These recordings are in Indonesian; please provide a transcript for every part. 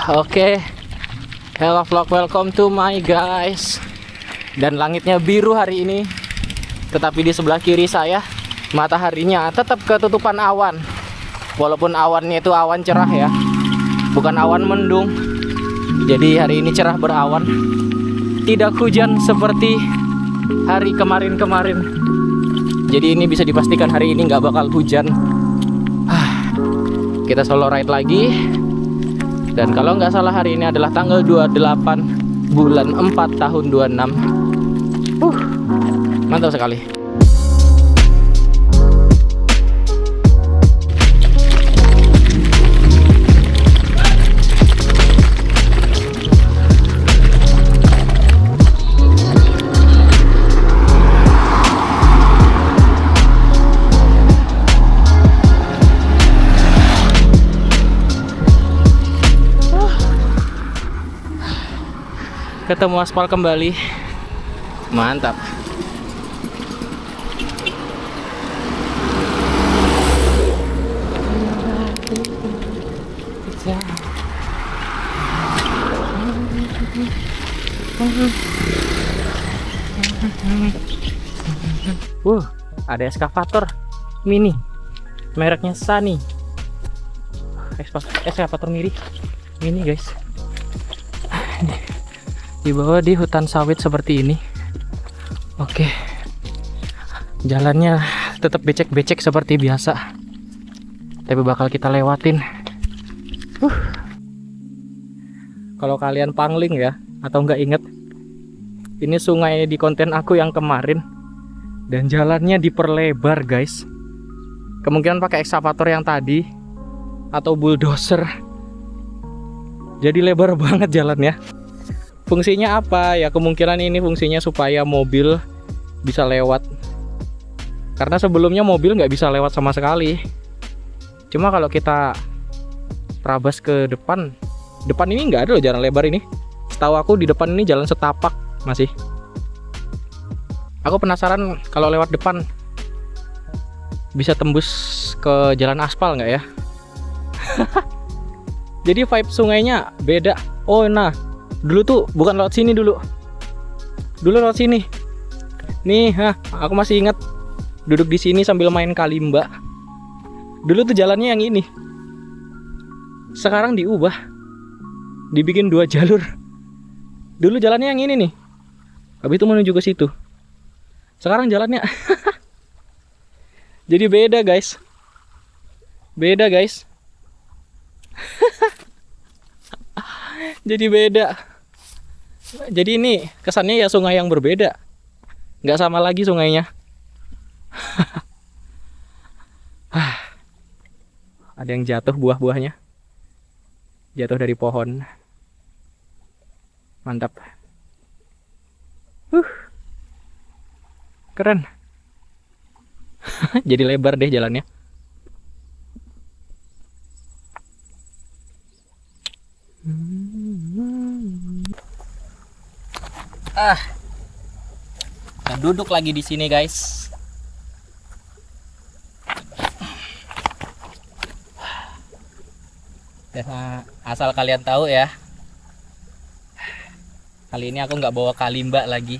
Oke, hello vlog, welcome to my guys. Dan langitnya biru hari ini, tetapi di sebelah kiri saya mataharinya tetap ketutupan awan. Walaupun awannya itu awan cerah ya, bukan awan mendung. Jadi hari ini cerah berawan, tidak hujan seperti hari kemarin-kemarin. Jadi ini bisa dipastikan hari ini nggak bakal hujan. Kita solo ride lagi. Dan kalau nggak salah hari ini adalah tanggal 28 bulan 4 tahun 26. Mantap sekali. Ketemu aspal kembali, mantap. Ada eskavator mini, mereknya Sunny. Eskavator mini guys. Dibawa di hutan sawit seperti ini. Oke, jalannya tetap becek-becek seperti biasa, tapi bakal kita lewatin. Kalau kalian pangling ya, atau nggak inget, ini sungai di konten aku yang kemarin, dan jalannya diperlebar guys. Kemungkinan pakai ekskavator yang tadi atau bulldozer, jadi lebar banget jalannya. Fungsinya apa? Ya kemungkinan ini fungsinya supaya mobil bisa lewat. Karena sebelumnya mobil nggak bisa lewat sama sekali. Cuma kalau kita terabas ke depan ini nggak ada loh jalan lebar ini. Setahu aku di depan ini jalan setapak masih. Aku penasaran kalau lewat depan bisa tembus ke jalan aspal nggak ya? Jadi vibe sungainya beda. Oh nah, dulu tuh bukan lewat sini dulu lewat sini nih. Aku masih ingat duduk di sini sambil main kalimba. Dulu tuh jalannya yang ini, sekarang diubah, dibikin 2 jalur. Dulu jalannya yang ini nih, habis itu menuju ke situ. Sekarang jalannya jadi beda guys, jadi beda. Jadi ini kesannya ya sungai yang berbeda, nggak sama lagi sungainya. Ada yang jatuh, buah-buahnya jatuh dari pohon. Mantap. Keren. Jadi lebar deh jalannya. Kita duduk lagi di sini guys. Dan asal kalian tahu ya, kali ini aku nggak bawa kalimba lagi.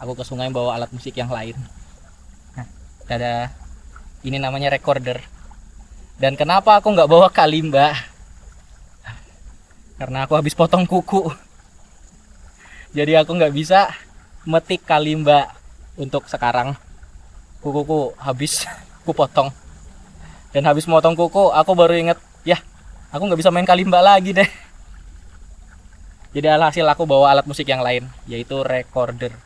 Aku ke sungai bawa alat musik yang lain. Ada ini namanya recorder. Dan kenapa aku nggak bawa kalimba? Karena aku habis potong kuku. Jadi aku nggak bisa metik kalimba untuk sekarang. Kukuku habis aku potong. Dan habis motong kuku, aku baru inget, ya aku nggak bisa main kalimba lagi deh. Jadi alhasil aku bawa alat musik yang lain, yaitu recorder.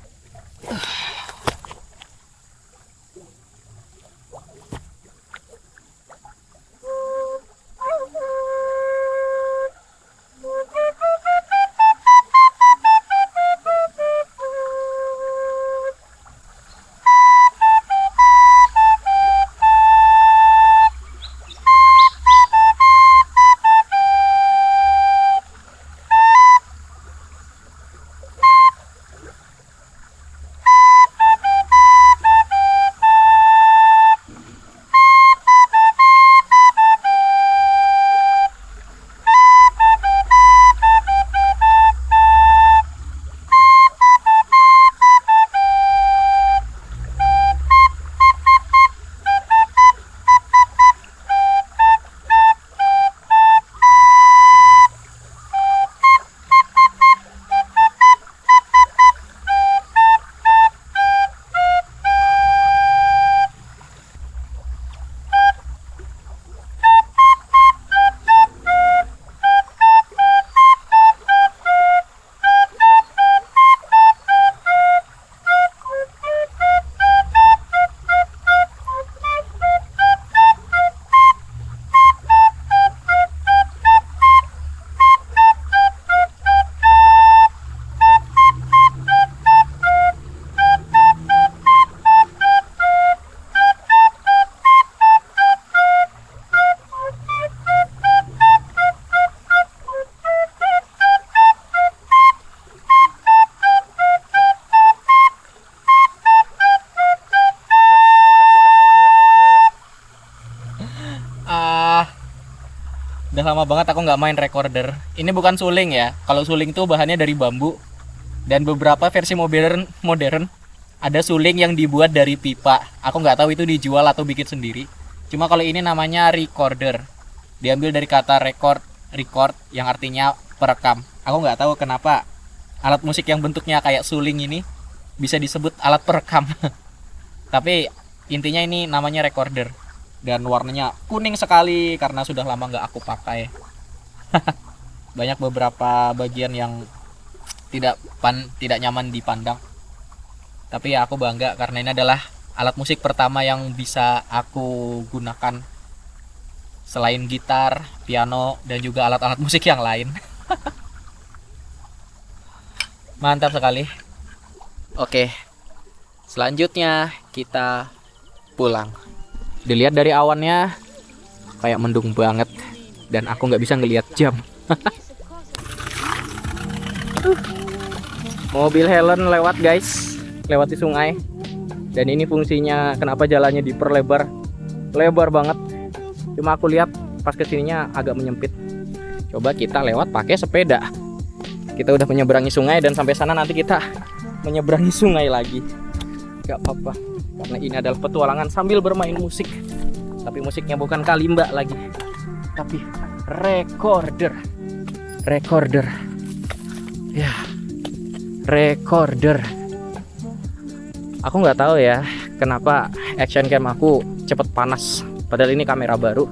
Udah lama banget aku nggak main recorder. Ini bukan suling ya. Kalau suling tuh bahannya dari bambu. Dan beberapa versi modern ada suling yang dibuat dari pipa. Aku nggak tahu itu dijual atau bikin sendiri. Cuma kalau ini namanya recorder. Diambil dari kata record yang artinya perekam. Aku nggak tahu kenapa alat musik yang bentuknya kayak suling ini bisa disebut alat perekam. Tapi intinya ini namanya recorder. Dan warnanya kuning sekali karena sudah lama nggak aku pakai. Banyak beberapa bagian yang tidak nyaman dipandang. Tapi ya aku bangga karena ini adalah alat musik pertama yang bisa aku gunakan selain gitar, piano, dan juga alat-alat musik yang lain. Mantap sekali. Oke, selanjutnya kita pulang. Dilihat dari awannya kayak mendung banget dan aku nggak bisa ngelihat jam. Mobil Helen lewat guys, lewati sungai. Dan ini fungsinya kenapa jalannya diperlebar, lebar banget. Cuma aku lihat pas kesininya agak menyempit. Coba kita lewat pakai sepeda. Kita udah menyeberangi sungai dan sampai sana nanti kita menyeberangi sungai lagi. Gak apa-apa. Karena ini adalah petualangan sambil bermain musik. Tapi musiknya bukan kalimba lagi, tapi recorder. Ya, recorder. Aku nggak tahu ya kenapa action cam aku cepet panas. Padahal ini kamera baru.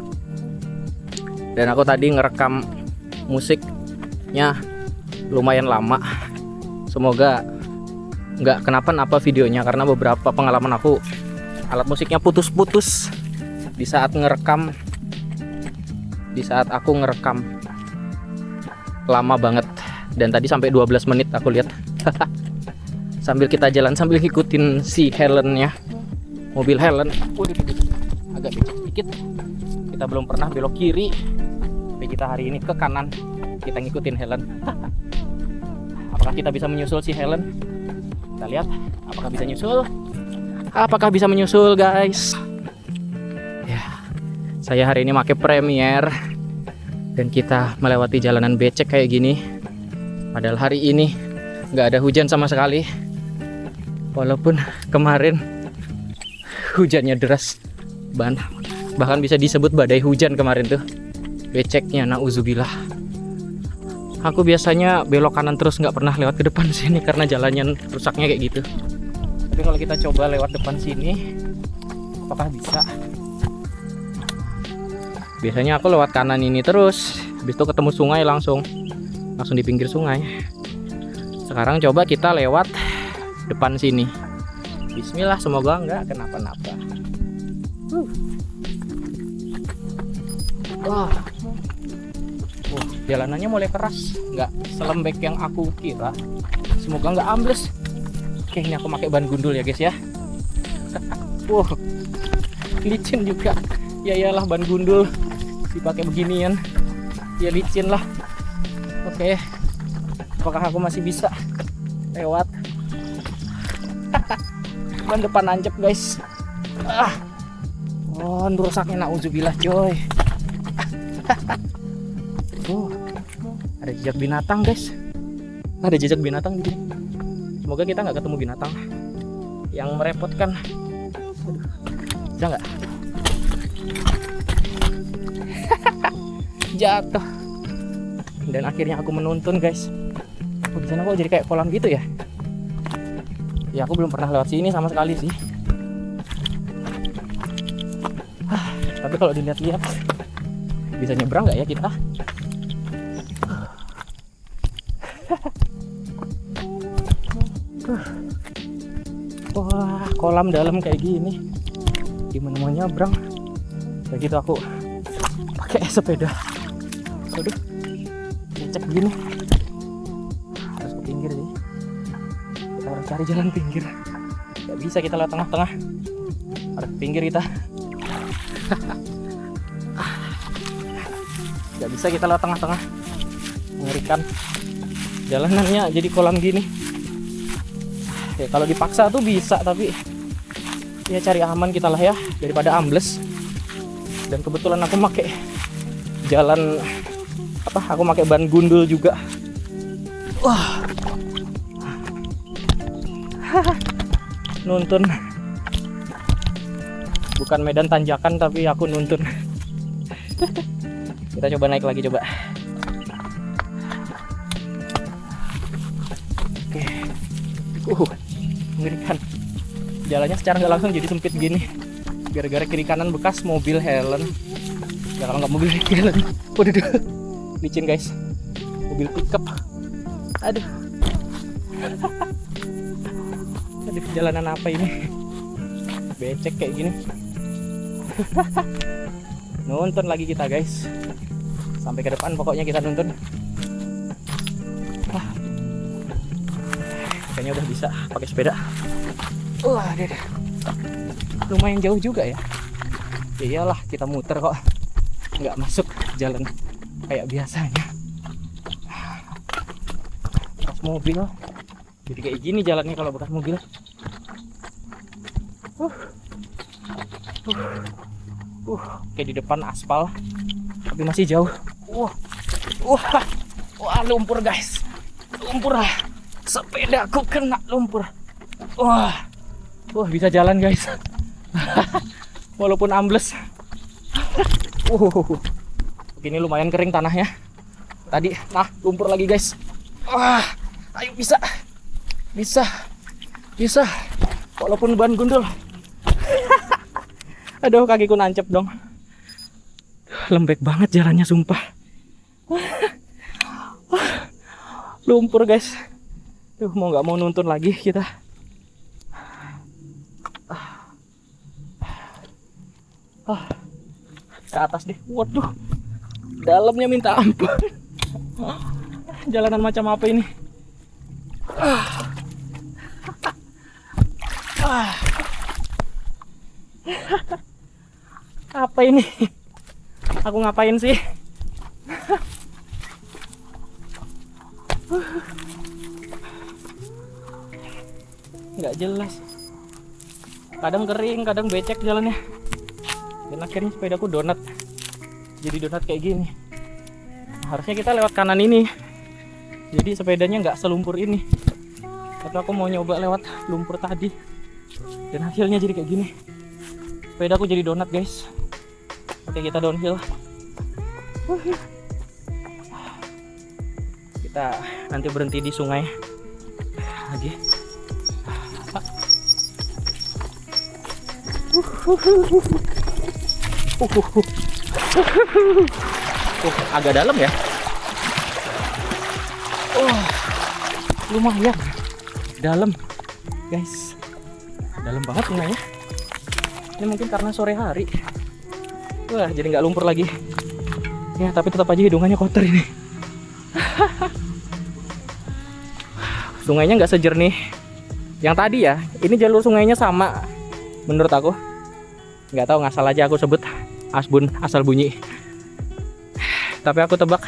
Dan aku tadi ngerekam musiknya lumayan lama. Semoga nggak kenapa-napa videonya karena beberapa pengalaman aku alat musiknya putus-putus di saat aku ngerekam lama banget. Dan tadi sampai 12 menit aku lihat. Sambil kita jalan sambil ngikutin si Helen-nya, mobil Helen. Agak becek dikit. Kita belum pernah belok kiri, tapi kita hari ini ke kanan. Kita ngikutin Helen. Apakah kita bisa menyusul si Helen? Kita lihat apakah bisa nyusul. Apakah bisa menyusul guys? Ya, saya hari ini pakai Premiere dan kita melewati jalanan becek kayak gini. Padahal hari ini nggak ada hujan sama sekali. Walaupun kemarin hujannya deras, bahkan bisa disebut badai hujan kemarin tuh. Beceknya nauzubillah. Aku biasanya belok kanan terus, nggak pernah lewat ke depan sini karena jalannya rusaknya kayak gitu. Tapi kalau kita coba lewat depan sini, apakah bisa? Biasanya aku lewat kanan ini terus, habis itu ketemu sungai langsung di pinggir sungai. Sekarang coba kita lewat depan sini. Bismillah, semoga nggak kenapa-napa. Wah, jalanannya mulai keras, nggak selembek yang aku kira. Semoga nggak ambles. Oke, ini aku pakai ban gundul ya guys ya. Wow, licin juga. Ya iyalah, ban gundul dipakai beginian, ya licin lah. Oke, apakah aku masih bisa lewat? Ban depan nancep guys. Oh, rusaknya nauzubillah coy. Ada jejak binatang guys. Ada jejak binatang di sini. Semoga kita nggak ketemu binatang yang merepotkan. Aduh, bisa nggak? Jatuh. Dan akhirnya aku menuntun guys. Oh, di sana kok jadi kayak kolam gitu ya? Ya aku belum pernah lewat sini sama sekali sih. Tapi kalau dilihat-lihat bisa nyebrang nggak ya kita? Wah, kolam dalam kayak gini, gimana mau nyebrang? Begitu aku pakai sepeda. Aduh, cek gini. Harus ke pinggir sih. Kita harus cari jalan pinggir. Gak bisa kita lewat tengah-tengah. Harus ke pinggir kita. Gak bisa kita lewat tengah-tengah. Mengerikan. Jalanannya jadi kolam gini. Ya, kalau dipaksa tuh bisa, tapi ya cari aman kita lah ya daripada ambles. Dan kebetulan aku pakai jalan Aku pakai ban gundul juga. Wah. Nuntun. Bukan medan tanjakan tapi aku nuntun. Kita coba naik lagi coba. Oke. Mengerikan. Jalannya secara nggak langsung jadi sempit gini. Gara-gara kiri kanan bekas mobil Helen. Ya kalau nggak mobil Helen. Waduh. Licin guys. Mobil pickup. Aduh. Aduh, jalanan apa ini? Becek kayak gini. Nuntun lagi kita guys. Sampai ke depan pokoknya kita nuntun. Kayaknya udah bisa pakai sepeda. Wah, lumayan jauh juga ya. Iyalah, kita muter kok. Nggak masuk jalan kayak biasanya. Bekas mobil. Jadi kayak gini jalannya kalau bekas mobil. Kayak di depan aspal, tapi masih jauh. Wah, lumpur guys. Lumpur lah. Sepedaku kena lumpur. Wah, bisa jalan guys. Walaupun ambles. Ini lumayan kering tanahnya. Tadi, lumpur lagi guys. Wah, ayo bisa. Walaupun ban gundul. Aduh, kakiku nancep dong. Lembek banget jalannya sumpah. Lumpur guys. Tuh, mau nggak mau nuntun lagi kita. Ke atas deh. Waduh, dalamnya minta ampun. Jalanan macam apa ini? Apa ini? Aku ngapain sih? Nggak jelas. Kadang kering, kadang becek jalannya. Dan akhirnya sepedaku donat. Jadi donat kayak gini. Harusnya kita lewat kanan ini. Jadi sepedanya nggak selumpur ini. Tapi aku mau nyoba lewat lumpur tadi. Dan hasilnya jadi kayak gini. Sepedaku jadi donat guys. Oke, kita downhill. Kita nanti berhenti di sungai lagi. Agak dalam ya. Lumayan dalam guys. Dalam banget sungainya. Ini mungkin karena sore hari. Wah, jadi nggak lumpur lagi. Ya, tapi tetap aja hidungannya kotor ini. Sungainya nggak sejernih yang tadi ya. Ini jalur sungainya sama menurut aku. Nggak tahu, ngasal aja aku sebut Asbun asal bunyi. Tapi aku tebak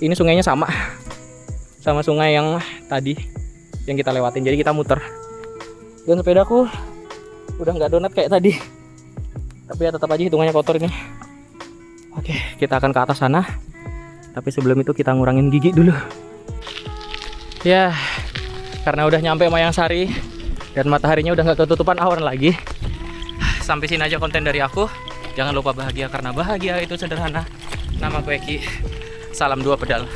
ini sungainya sama sungai yang tadi yang kita lewatin. Jadi kita muter. Dan sepedaku udah nggak donat kayak tadi. Tapi ya tetap aja hitungannya kotor ini. Oke, kita akan ke atas sana. Tapi sebelum itu kita ngurangin gigi dulu. Ya, karena udah nyampe Mayangsari dan mataharinya udah nggak ketutupan awan lagi. Sampai sini aja konten dari aku. Jangan lupa bahagia karena bahagia itu sederhana. Nama gue Eki. Salam 2 pedal.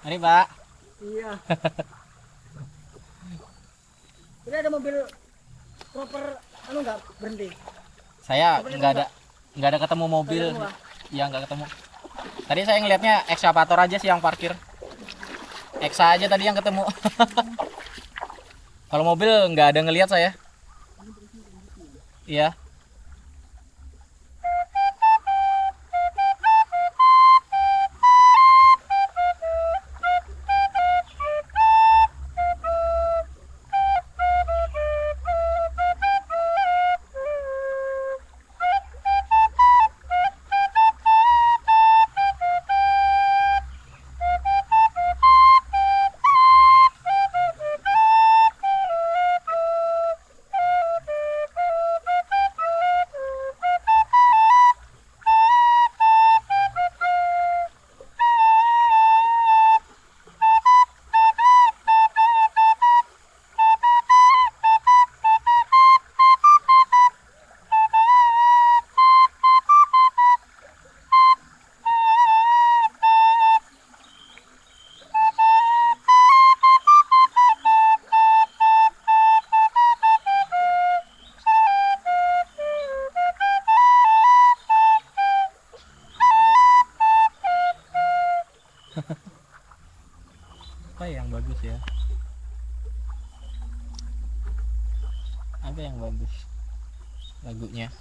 Mari Pak. Iya. Ini ada mobil proper anu nggak berhenti? Saya Mobil nggak ada ketemu mobil. Nggak ketemu, Iya nggak ketemu. Tadi saya ngelihatnya ekskavator aja sih yang parkir. Eksa aja tadi yang ketemu. Kalau mobil nggak ada ngelihat saya. Iya. Apa yang bagus ya? Apa yang bagus lagunya?